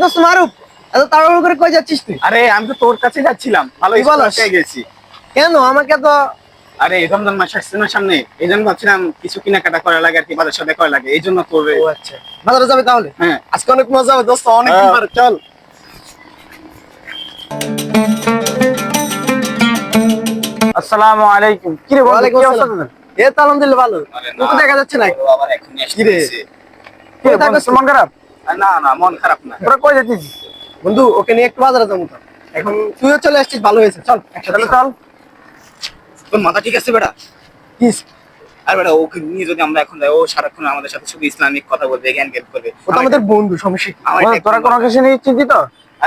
দোস্ত মারুফ, এত তাড়াহুড়ো করে কই যাচ্ছিস তুই? আরে আমি তো তোর কাছে যাচ্ছিলাম, ভালো কি বলস? পেয়ে গেছি। কেন আমাকে তো? আরে রমজান মাস আসছে না সামনে, এই জন্য ভাবছিলাম কিছু কেনাকাটা করা লাগে আর কি, বাজার সদাই করা লাগে, এই জন্য তোর। ও আচ্ছা, বাজারে যাবে তাহলে? হ্যাঁ আজকে অনেক মজা হবে দোস্ত, অনেকদিন পরে, চল। আসসালামু আলাইকুম। কি রে বন্ধু, ওয়ালাইকুম কি অবস্থা আসসালাম। তোদের? এই তো আলহামদুলিল্লাহ ভালো। তোকে দেখা যাচ্ছে না। আবার এখনই কি রে? আসছে। কি রে বন্ধু, মন খারাপ? না না, মন খারাপ না। তোরা কই যাচ্ছিস? বন্ধু ওকে নিয়ে একটু বাজারে যাবো তো। এখন তুইও চলে আসছিস, ভালো হয়েছে, চল একসাথে চল। তোর মাথা ঠিক আছে বেটা? কিস? আর বেটা ওকে নিয়ে যদি আমরা এখন যাই, ও সারাক্ষণ আমাদের সাথে শুধু ইসলামিক কথা বলবে, জ্ঞান জ্ঞান করবে। ও তো আমাদের বন্ধু, সমস্যা কি? তোরা কোনো কিছু নিয়ে চিন্তিত?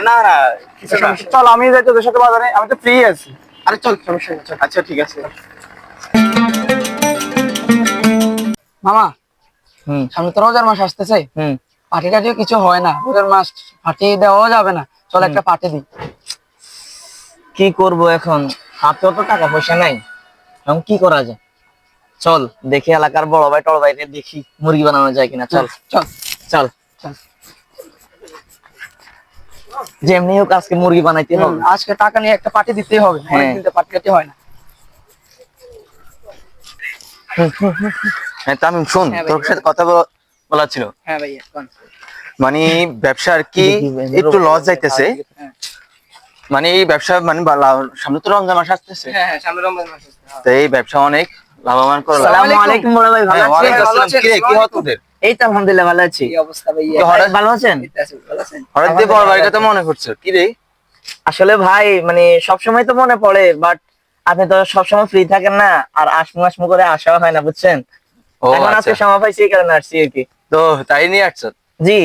না না, কিছু না। চল আমি যাই তোদের সাথে বাজারে, আমি তো ফ্রি আছি। আরে চল, সমস্যা নেই, চল। আচ্ছা ঠিক আছে। মামা, সামনে তো রোজার মাস আসতেছে। পার্টি টাটিও কিছু হয় না, রোজার মাস পার্টি দেওয়াও যাবে না। চল একটা পার্টি দিই। কি করব এখন, হাতেও তো টাকা পয়সা নাই, এখন কি করা যায়? চল দেখি এলাকার বড় ভাই টড় ভাইরে দেখি মুরগি বানানো যায় কিনা। চল চল চল চল। যেমনি হোক আজকে মুরগি বানাইতে হবে। আজকে টাকা নিয়ে একটা পার্টি দিতেই হবে, হ্যাঁ। অনেকদিন তো পার্টি টাটি হয় না। হ্যাঁ তামিম শোন, হ্যাঁ ভাই। তোর সাথে কথা বলা ছিল। হ্যাঁ ভাইয়া, কোন? মানে ব্যবসা আর কি একটু লস যাইতেছে। হ্যাঁ মানে এই ব্যবসা মানে সামনে তো রমজান মাস আসতেছে, হ্যাঁ, সামনে রমজান মাস আসছে। তো এই ব্যবসা অনেক লাভবান করা লাগে। আসসালামু আলাইকুম বড় ভাই, ভালো হ্যাঁ, আছেন? ওয়ালাইকুম ভালো আসসালাম। আছেন? কি রে, কি হয় তোদের? এই তো আলহামদুলিল্লাহ ভালো আছি। কি অবস্থা ভাইয়া? তো হঠাৎ ভালো আছেন? ভালো আছেন? হঠাৎ দিয়ে বড় ভাইটা তো মনে করছে কি রে? আসলে ভাই মানে সবসময় তো মনে পড়ে, বাট আপনি তো সবসময় ফ্রি থাকেন না, আর আসমু করে আসাও হয় না, বুঝছেন? ও এখন আচ্ছা, আজকে সময় পাইছি এই কারণে আসছি আর কি। তো তাই নিয়ে আসছ? জি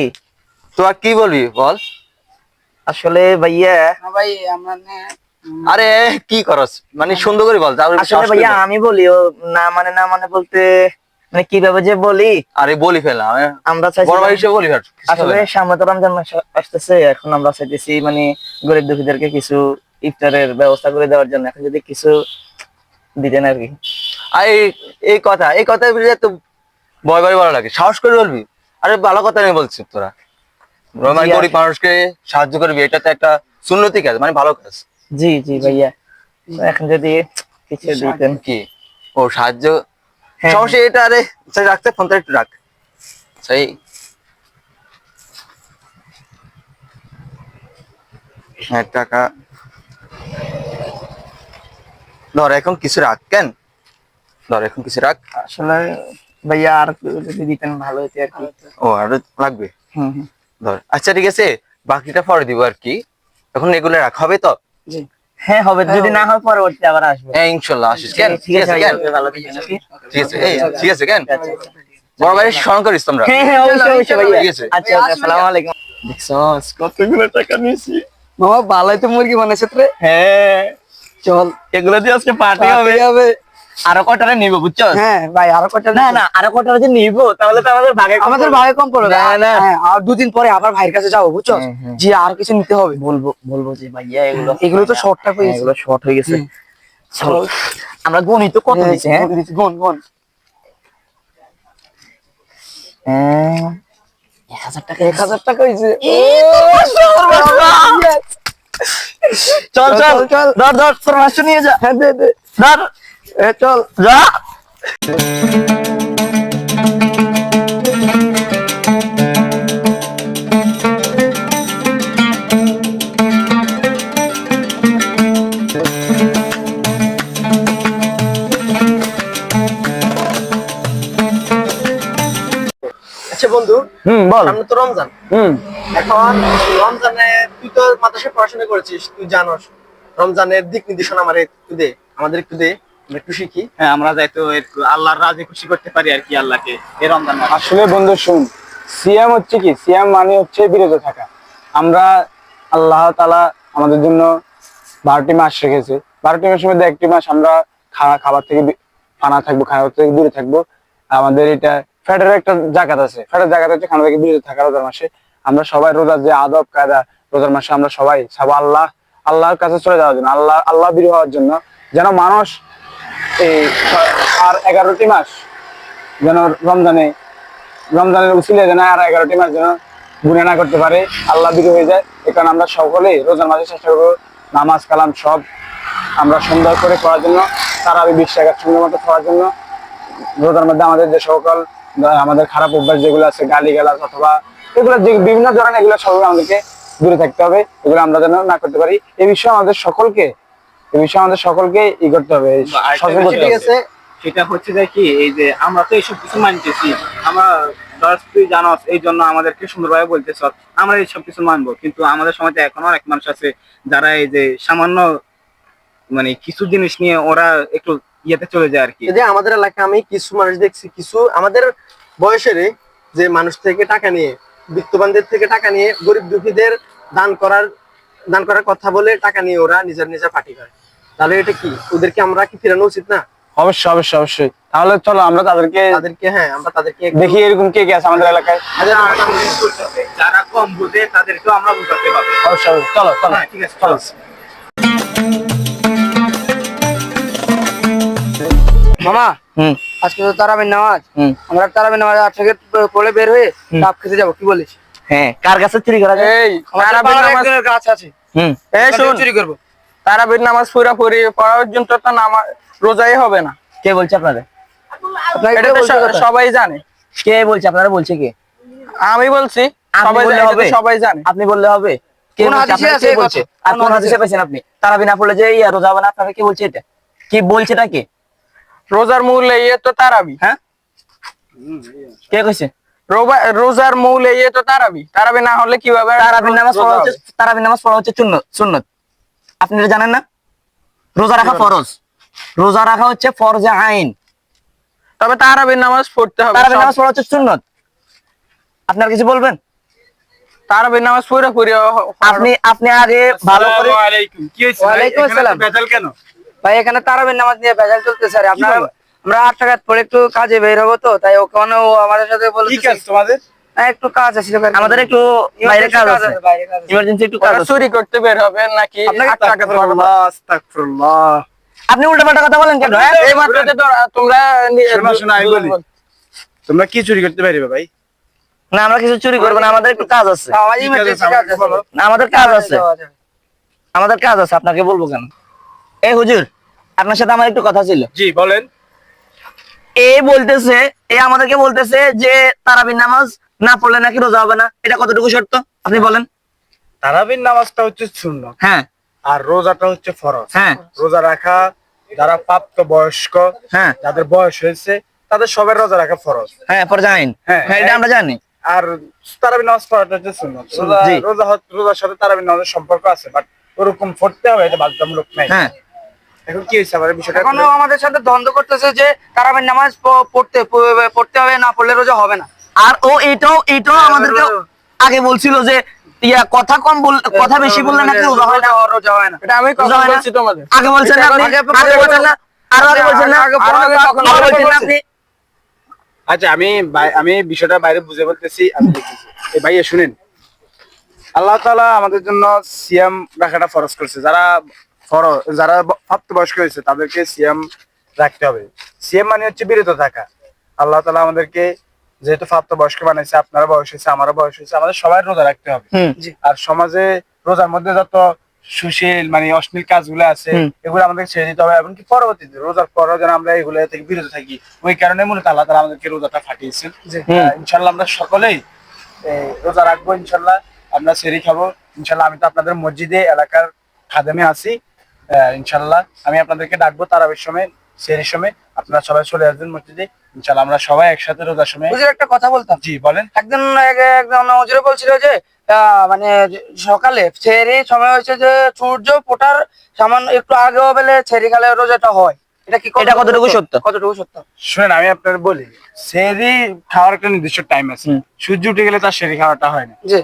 তো আর কি বলবি বল? আসলে ভাইয়া, হ্যাঁ ভাই, আমরা আরে কি করস, মানে সুন্দর করে বল, তারপরে আসলে ভাইয়া আমি বলি, ও না মানে বলতে মানে কিভাবে যে বলি, আরে বলি ফেললাম, আমরা বড় ভাই চাইছি হিসেবে বলি ফেল। আসলে সামনে তো রমজান মাস আসতেছে, এখন আমরা চাইতেছি মানে গরিব দুঃখীদেরকে কিছু ইফতারের ব্যবস্থা করে দেওয়ার জন্য, এখন যদি কিছু দিতেন আর কি। আর এই কথা বলে তো ভয় ভয় ভালো লাগে, সাহস করে বলবি। আরে ভালো কথা নেই বলছিস তোরা, মানে গরিব মানুষকে সাহায্য করবি, এটা তো একটা সুন্নতি কাজ, মানে ভালো কাজ। জি জি ভাইয়া, তো এখন যদি কিছু দিতেন। কি ও সাহায্য, হ্যাঁ, সমস্যা এটা। আরে রাখতে ফোনটা একটু রাখ, সেই হ্যাঁ টাকা ধর, এখন কিছু রাখ। কেন ধর, এখন কিছু রাখ। আসলে ভাইয়া আর একটু যদি দিতেন ভালো হতো আর কি। ও আরো লাগবে? হুম হুম, ধর, আচ্ছা ঠিক আছে, বাকিটা পরে দিব আর কি। এখন এগুলো রাখ, হবে তো? জি। হ্যাঁ হবে, যদি না হয় পরবর্তী আবার আসবো। হ্যাঁ ইনশাল্লাহ আসিস। কেন ঠিক আছে কেন ভাইয়া, ভালো থাকেন। ঠিক আছে, এই ঠিক আছে। কেন বড় ভাই স্মরণ করিস তোমরা? হ্যাঁ হ্যাঁ অবশ্যই অবশ্যই ভাইয়া। ঠিক আছে। আচ্ছা ওকে, আসসালামু আলাইকুম। দেখছস কতগুলো টাকা নিয়েছি মামা, ভালোই তো মুরগি বানাইছে রে। হ্যাঁ চল, এগুলো দিয়ে আজকে পার্টি হবে। আরো কটারে নিব বুঝছো? হ্যাঁ ভাই, আরো কটা না না, আরো কটারে যে নিব তাহলে তো আমাদের ভাগে আমাদের ভাগে কম পড়বে। না, না। হ্যাঁ, আর দুদিন পরে আবার ভাইয়ের কাছে যাবো, বুঝছো? হ্যাঁ, হ্যাঁ। জি, আর কিছু নিতে হবে। বলবো যে ভাইয়া এগুলো এগুলো তো শর্টটা হ্যাঁ, এগুলো শর্ট হয়ে গেছে। চলো আমরা গণিত কত দিছে? হ্যাঁ গন গন। 1000 টাকা। 1000 টাকা হয়েছে। চল চল চল, ধর ধর তোর মাছটা নিয়ে যা। হ্যাঁ দে দে, ধর চল। যা। আচ্ছা বন্ধু, বল। সামনে তো রমজান। এখন রমজানে তুই তো মাদ্রাসায় পড়াশোনা করেছিস, তুই জানোস রমজানের দিক নির্দেশনা আমাদের একটু দে, আমরা একটু শিখি। হ্যাঁ, আমরা যাই তো একটু আল্লাহর রাজে খুশি করতে পারি আর কি আল্লাহকে এই রমজান মাসে। আসলে বন্ধু শুন, সিয়াম হচ্ছে কি, সিয়াম মানে হচ্ছে বিরত থাকা। আমরা আল্লাহ তাআলা আমাদের জন্য 12টি মাস রেখেছে। 12টি মাসের মধ্যে একটি মাস আমরা খাবার থেকে ফানা থাকবো, খাবার থেকে দূরে থাকবো। আমাদের এটা ফ্যাটের একটা জাকাত আছে, ফ্যাটের জাকাত হচ্ছে খানা থেকে বিরত থাকা রোজার মাসে। আমরা সবাই রোজার যে আদব কায়দা, রোজার মাসে আমরা সবাই আল্লাহর কাছে চলে যাওয়ার জন্য, আল্লাহ বিরু হওয়ার জন্য, যেন মানুষ এই আর 11টি মাস যেন রমজানের উসিলে যেন আর 11টি মাস যেন গুনাহ না করতে পারে, আল্লাহ ভীরু হয়ে যায়। এই কারণে আমরা সকলে রোজার মাঝে চেষ্টা করবো নামাজ কালাম সব আমরা সুন্দর করে পড়ার জন্য, তারাবি 20 রাকাত সুন্দর মতো পড়ার জন্য। রোজার মধ্যে আমাদের যে সকল আমাদের খারাপ অভ্যাস যেগুলো আছে, গালিগালাজ অথবা এগুলো যে বিভিন্ন ধরনের, এগুলো সব আমাদেরকে দূরে থাকতে হবে, এগুলো আমরা যেন না করতে পারি। এই বিষয়ে আমাদের সকলকে ই করতে হবে, সচেতন করতে ঠিক হবে। আছে। সেটা হচ্ছে যে কি, এই যে আমরা তো এইসব কিছু মানতেছি, আমরা ধর তুই জানোস, এই জন্য আমাদেরকে সুন্দরভাবে বলতেছ আমরা এইসব কিছু মানবো, কিন্তু আমাদের সমাজে এখনো অনেক মানুষ আছে যারা এই যে সামান্য মানে কিছু জিনিস নিয়ে ওরা একটু ইয়েতে চলে যায় আর কি। এই যে আমাদের এলাকায় আমি কিছু মানুষ দেখছি, কিছু আমাদের বয়সের যে মানুষ থেকে টাকা নিয়ে, বিত্তবানদের থেকে টাকা নিয়ে গরিব দুঃখীদের দান করার কথা বলে টাকা নিয়ে ওরা নিজের পার্টি করে। তাহলে এটা কি, ওদেরকে আমরা কি ফেরানো উচিত না? অবশ্যই। তাহলে চলো আমরা তাদেরকে আমরা তাদেরকে একটু- দেখি এরকম কে কে আছে আমাদের এলাকায়। যারা কম বুঝে তাদেরকেও আমরা বুঝাতে পারবো। অবশ্যই, চলো। হ্যাঁ, ঠিক আছে, চলো। মামা, হুম আজকে তো তারাবির নামাজ। হুম আমরা তারাবির নামাজ 8 থেকে পড়ে বের হয়ে ডাব খেতে যাবো, কি বলিস? হ্যাঁ, কার কাছে চুরি করা যায়? এই আমাদের তারাবির পাড়ার নামাজ, একজনের গাছ আছে, হুম এই ওখান শুন, থেকে চুরি করবো। তারাবির নামাজ পুরোপুরি পড়া পর্যন্ত তো নামাজ রোজাই হবে না, কে বলছে আপনাদের? আপনাকে এটা কে তো বলছে কথা? সবাই জানে। কে বলছে? আপনারা বলছে কে? আমি বলছি, আপনি সবাই বললে জানে, এটা হবে? তো সবাই জানে। আপনি বললে হবে? কে কোন বলছে? হাদিসে আপনাকে আছে কে এই বলছে? কথা? আর কোন কোন হাদিসে? হাদিসে পাইছেন আপনি? তারাবি না পড়লে যে রোজা হবে না, আপনাকে কে বলছে এটা? কি বলছে এটা কে? রোজার মূল এই তো তারাবি। হ্যাঁ, কে কইছে? রোজার মূল এই তো তারাবি না হলে কিভাবে তারাবির নামাজ রোজা পড়া হবে? হচ্ছে, তারাবির নামাজ পড়া হচ্ছে সুন্নত। আপনি এটা জানেন না? রোজা রাখা ফরজ, রোজা রাখা হচ্ছে ফরজে আইন, তবে তারাবির নামাজ পড়তে হবে। তারাবির নামাজ পড়া হচ্ছে সুন্নত। আপনার কিছু বলবেন? তারাবির নামাজ পুরোপুরি আপনি আগে ভালো করে আসসালামু আলাইকুম। কি হয়েছে ভাই? ওয়ালাইকুম এখানে আসসালাম। তো ভেজাল কেন? ভাই, এখানে তারাবির নামাজ নিয়ে ভেজাল চলতেছে। আর আপনারা, বলো? আমরা 8 টাকা পড়ে একটু কাজে বের হবো, তো তাই ওখানে ও আমাদের সাথে কি বলতেছে কাজ তোমাদের? একটু কাজ আছে, আমাদের একটু বাইরে কাজ আছে, বাইরে কাজ আছে। ইমার্জেন্সি একটু কাজ ওরা আছে। চুরি করতে বের হবে নাকি? আপনাকে 8 টাকা দেওয়ার পর? আস্তাগফিরুল্লাহ। আপনি উল্টাপাল্টা কথা বলেন কেন? হ্যাঁ? এই মাত্র যে তোমরা শোনো, আমি বলি। তোমরা কি চুরি করতে পারবে ভাই? না, আমরা কিছু চুরি করবো না, আমাদের একটু কাজ আছে। আমার কি কাজ আছে? emergency কাজ আমাকে আছে। বলো। না, আমাদের কাজ আছে, যাওয়া যাবে। আমাদের কাজ আছে, আপনাকে বলবো কেন? এই হুজুর, আপনার সাথে আমার একটু কথা ছিল। জি বলেন। আমাদেরকে বলতেছে যে তারাবির নামাজ না পড়লে নাকি রোজা হবে না, এটা কতটুকু সত্য আপনি বলেন? তারাবির নামাজটা হচ্ছে সুন্নাত হ্যাঁ আর রোজাটা হচ্ছে ফরজ। হ্যাঁ রোজা রাখা যারা প্রাপ্ত বয়স্ক, হ্যাঁ যাদের বয়স হয়েছে, তাদের সবার রোজা রাখা ফরজ। হ্যাঁ, ফরজ আইন। হ্যাঁ, হ্যাঁ, এটা আমরা জানি। আর তারাবির নামাজ পড়াটা হচ্ছে সুন্নাত। জি। রোজার সাথে তারাবির নামাজের সম্পর্ক আছে, বাট ওরকম পড়তে হবে এটা বাধ্যতামূলক নাই। হ্যাঁ, এখন কি হয়েছে আমার বিষয়টা? এখনো আমাদের সাথে দ্বন্দ্ব করতেছে যে তারাবির নামাজ পড়তে হবে, না পড়লে রোজা হবে না। আর ও এটাও আমাদেরকে আগে বলছিল যে কথা কথা বেশি বললে নাকি রোজা হয় না। রোজা হয় না। এটা আমি রোজা কথা হয় না? বলছি তোমাদের। আগে বলছেন না আপনি? আগে বলছেন না? আরো আগে বলছেন না? আগে আরো আগে কখন আগে বলছেন না আপনি? আচ্ছা, আমি বিষয়টা বাইরে বুঝে বলতেছি, আমি দেখতেছি। এই ভাইয়া শুনেন, আল্লাহ তাআলা আমাদের জন্য সিয়াম রাখাটা ফরজ করেছে। যারা প্রাপ্তবয়স্ক হয়েছে তাদেরকে সিয়াম রাখতে হবে। সিয়াম মানে হচ্ছে বিরত থাকা। আল্লাহ তাআলা আমাদেরকে যেহেতু প্রাপ্তবয়স্ক বানাইছে, আপনারা বয়স হয়েছে, আমারও বয়স হয়েছে, আমাদের সবাই রোজা রাখতে হবে। হুম। আর সমাজে রোজার মধ্যে যত সুশীল মানে অশ্লীল কাজগুলো আছে, হুম। এগুলো আমাদের ছেড়ে দিতে হবে। এমনকি পরবর্তীতে রোজার পরও যেন আমরা এগুলো থেকে বিরত থাকি। ওই কারণে মূলত আল্লাহ তাআলা আমাদেরকে রোজাটা ফাটিয়েছেন। ইনশাল্লাহ আমরা সকলেই রোজা রাখবো। ইনশাল্লাহ আমরা সেহরি খাবো। ইনশাল্লাহ আমি তো আপনাদের মসজিদে এলাকার খাদেমে আছি। ইনশাল্লাহ আমি আপনাদেরকে ডাকবো তারাবির সময়, সেহরির সময়। আপনারা সবাই চলে আসবেন মসজিদে। ইনশাল্লাহ আমরা সবাই একসাথে রোজার সময়। হুজুর, একটা কথা বলতাম। জি বলেন। একজন হুজুরে বলছিল যে মানে সকালে ছেড়ে সময় হয়েছে যে সূর্য ফোটার সামান্য একটু আগেও বেলে ছেড়ে খেলে রোজাটা হয়। এটা কি এটা কতটুকু সত্য? কতটুকু সত্য? শুনেন, আমি আপনাদের বলি, সেহরি খাওয়ার একটা নির্দিষ্ট টাইম আছে। সূর্য উঠে গেলে তার সেহরি খাওয়াটা হয় না। জি।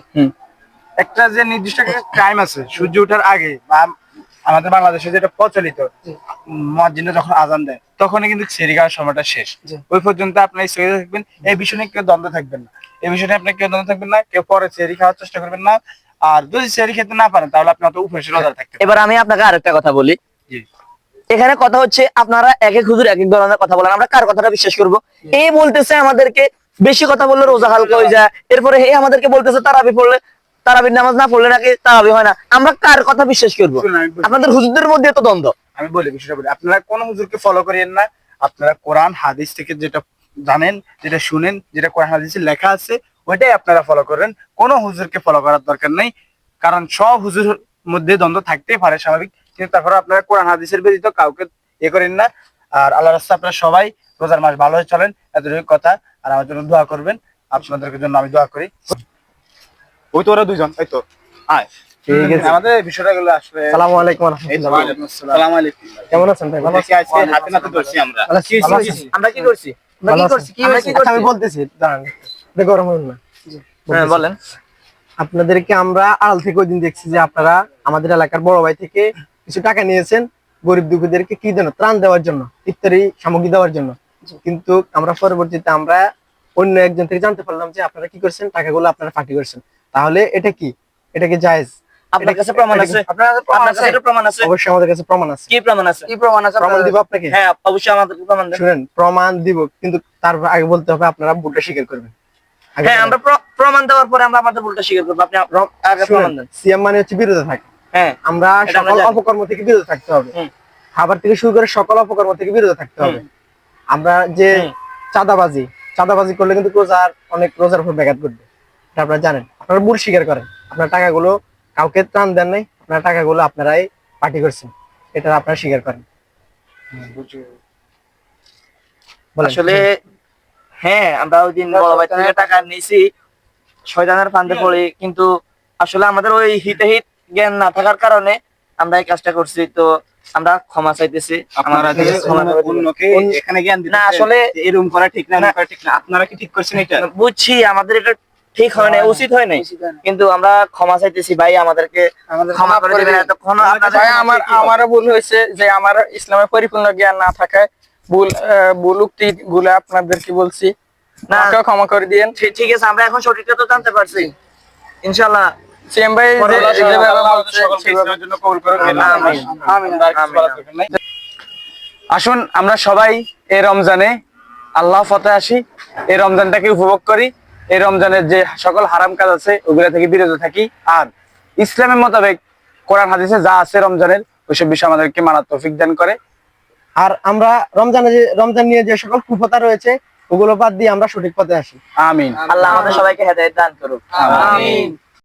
একটা যে নির্দিষ্ট টাইম আছে সূর্য ওঠার আগে, বা আমাদের বাংলাদেশে যেটা প্রচলিত, মুয়াজ্জিন যখন আজান দেয় তখনই কিন্তু সেহরি খাওয়ার সময়টা শেষ। জি। ওই পর্যন্ত আপনি সেহরি থাকবেন। এই বিষয় নিয়ে কেউ দ্বন্দ্ব থাকবেন না। এই বিষয় নিয়ে আপনি কেউ দ্বন্দ্ব থাকবেন না। কেউ পরে সেহরি খাওয়ার চেষ্টা করবেন না। আর যদি সেহরি খেতে না পারেন তাহলে আপনি অত উপরে রোজা থাকতে পারেন। এবার আমি আপনাকে আরেকটা কথা বলি। জি। এখানে কথা হচ্ছে আপনারা এক এক হুজুর এক এক ধরনের কথা বলেন, আমরা কার কথাটা বিশ্বাস করব? এ বলতেছে আমাদেরকে বেশি কথা বললে রোজা হালকা হয়ে যায়, এরপরে হে আমাদেরকে বলতেছে তারাবির নামাজ না পড়লে নাকি তারাবি হয় না। আমরা কার কথা বিশ্বাস করবো? শুনুন, আমি বলি- আপনাদের হুজুরদের মধ্যে তো দ্বন্দ্ব। আমি বলি বিষয়টা বলি, আপনারা কোন হুজুরকে ফলো করিয়েন না। আপনারা কোরআন হাদিস থেকে যেটা জানেন, যেটা শুনেন, যেটা কোরআন হাদিসে লেখা আছে ওইটাই আপনারা ফলো করেন। কোন হুজুরকে ফলো করার দরকার নেই, কারণ সব হুজুর মধ্যে দ্বন্দ্ব থাকতেই পারে, স্বাভাবিক। কিন্তু তারপরে আপনারা কোরআন হাদিসের ব্যতীত কাউকে ইয়ে করেন না। আর আল্লাহর রাস্তায় আপনারা সবাই রোজার মাস ভালো হয়ে চলেন, এতটুকু কথা। আর আমার জন্য দোয়া করবেন, আপনাদের জন্য আমি দোয়া করি। ওই তো ওরা দুইজন, তাই তো আয় ঠিক আছে। আমাদের বিষয়টা গুলো আসলে আসসালামু আলাইকুম ওয়া এই তো, রাহমাতুল্লাহ। ওয়ালাইকুম আসসালাম। আসসালামু আলাইকুম। কেমন আছেন ভাই? ভালো দেখি আজকে হাতে নাতে ধরছি আমরা। ভালো আছি, ভালো আছি। আমরা কি করছি? ভালো আছেন? আচ্ছা, আমি বলতেছি, দাঁড়ান, এটা গরম হইন না। হ্যাঁ বলেন। আপনাদেরকে আমরা আড়াল থেকে ওই দিন দেখছি যে আপনারা আমাদের এলাকার বড় ভাই থেকে কিছু টাকা নিয়েছেন গরিব দুঃখীদেরকে কি জন্য, ত্রাণ দেওয়ার জন্য, ইত্যাদি সামগ্রী দেওয়ার জন্য। কিন্তু আমরা পরবর্তীতে আমরা অন্য একজন থেকে জানতে পারলাম যে আপনারা কি করছেন, টাকাগুলো আপনারা ফাঁকি করছেন। তাহলে এটা কি, এটা কি জায়েজ? আপনার কাছে প্রমাণ আছে? আপনার কাছে প্রমাণ আপনার কাছে আছে? এটা প্রমাণ আছে? অবশ্যই আমাদের কাছে প্রমাণ আছে। কি প্রমাণ আছে? কি প্রমাণ আছে? প্রমাণ আপনার দিব আপনাকে? হ্যাঁ অবশ্যই আমাদের প্রমাণ দেন। শুনেন, প্রমাণ দিব, কিন্তু তার আগে বলতে হবে আপনারা ভুলটা স্বীকার করবেন। আগে হ্যাঁ আমরা প্রমাণ দেওয়ার পরে আমরা আমাদের ভুলটা স্বীকার করবো। আপনি আগে প্রমাণ দেন। সিএম মানে হচ্ছে বিরত থাকে। হ্যাঁ আমরা এটা আমরা সকল জানি। অপকর্ম থেকে বিরত থাকতে হবে। হুম। খাবার থেকে শুরু করে সকল অপকর্ম থেকে বিরত থাকতে হবে। আমরা যে হুম। চাঁদাবাজি করলে কিন্তু রোজার উপর ব্যাঘাত ঘটবে, এটা আপনারা জানেন। আপনারা ভুল স্বীকার করেন, আপনার টাকাগুলো কাউকে ত্রাণ দেন নাই, আপনার টাকাগুলো আপনারাই পার্টি করছেন, এটা আপনারা স্বীকার করেন। বলেন। আসলে হ্যাঁ আমরা ওই দিন বড় ভাই থেকে টাকা নিয়েছি, শয়তানের ফান্দে পড়ে। কিন্তু আসলে আমাদের ওই হিতাহিত জ্ঞান না থাকার কারণে আমরা এই কাজটা করছি। তো আমরা ক্ষমা চাইতেছি। আপনারা আমাদের যে ক্ষমা করে দিবেন। অন্যকে এখানে জ্ঞান দিতে না, আসলে- এরকম করা ঠিক না, এরকম করা ঠিক না। আপনারা কি ঠিক করছেন এটা? বুঝছি আমাদের এটা ঠিক হয় না, উচিত হয় নাই, কিন্তু আমরা ক্ষমা চাইতেছি ভাই, আমাদেরকে ক্ষমা করে দিবেন। এতক্ষণ আপনাদের ভাই আমারও ভুল হয়েছে যে আমার ইসলামের পরিপূর্ণ জ্ঞান না থাকায় ভুল উক্তি গুলো আপনাদেরকে বলছি, না। আমাকেও ক্ষমা করে দিয়েন। ঠিক আছে, আমরা এখন সঠিকটা তো জানতে পারছি ইনশাআল্লাহ। সিএম ভাই যেভাবে বলছে সকলকে ইসলামের জন্য কবুল করুন। আমিন। আমরা আর কিছু বলার দরকার নাই। আসুন আমরা সবাই এই রমজানে আল্লাহ ফতে আসি, এই রমজানটাকে উপভোগ করি, এই রমজানের যে সকল হারাম কাজ আছে ওগুলা থেকে বিরত থাকি। আর ইসলামের মোতাবেক কোরআন হাদিসে যা আছে রমজানের ওইসব বিষয় আমাদেরকে মানার তৌফিক দান করে। আর আমরা রমজান নিয়ে যে সকল কুফতা রয়েছে ওগুলো বাদ দিয়ে আমরা সঠিক পথে আসি। আমিন। আল্লাহ আমাদের সবাইকে হেদায়েত দান করুক। আমিন। আমিন।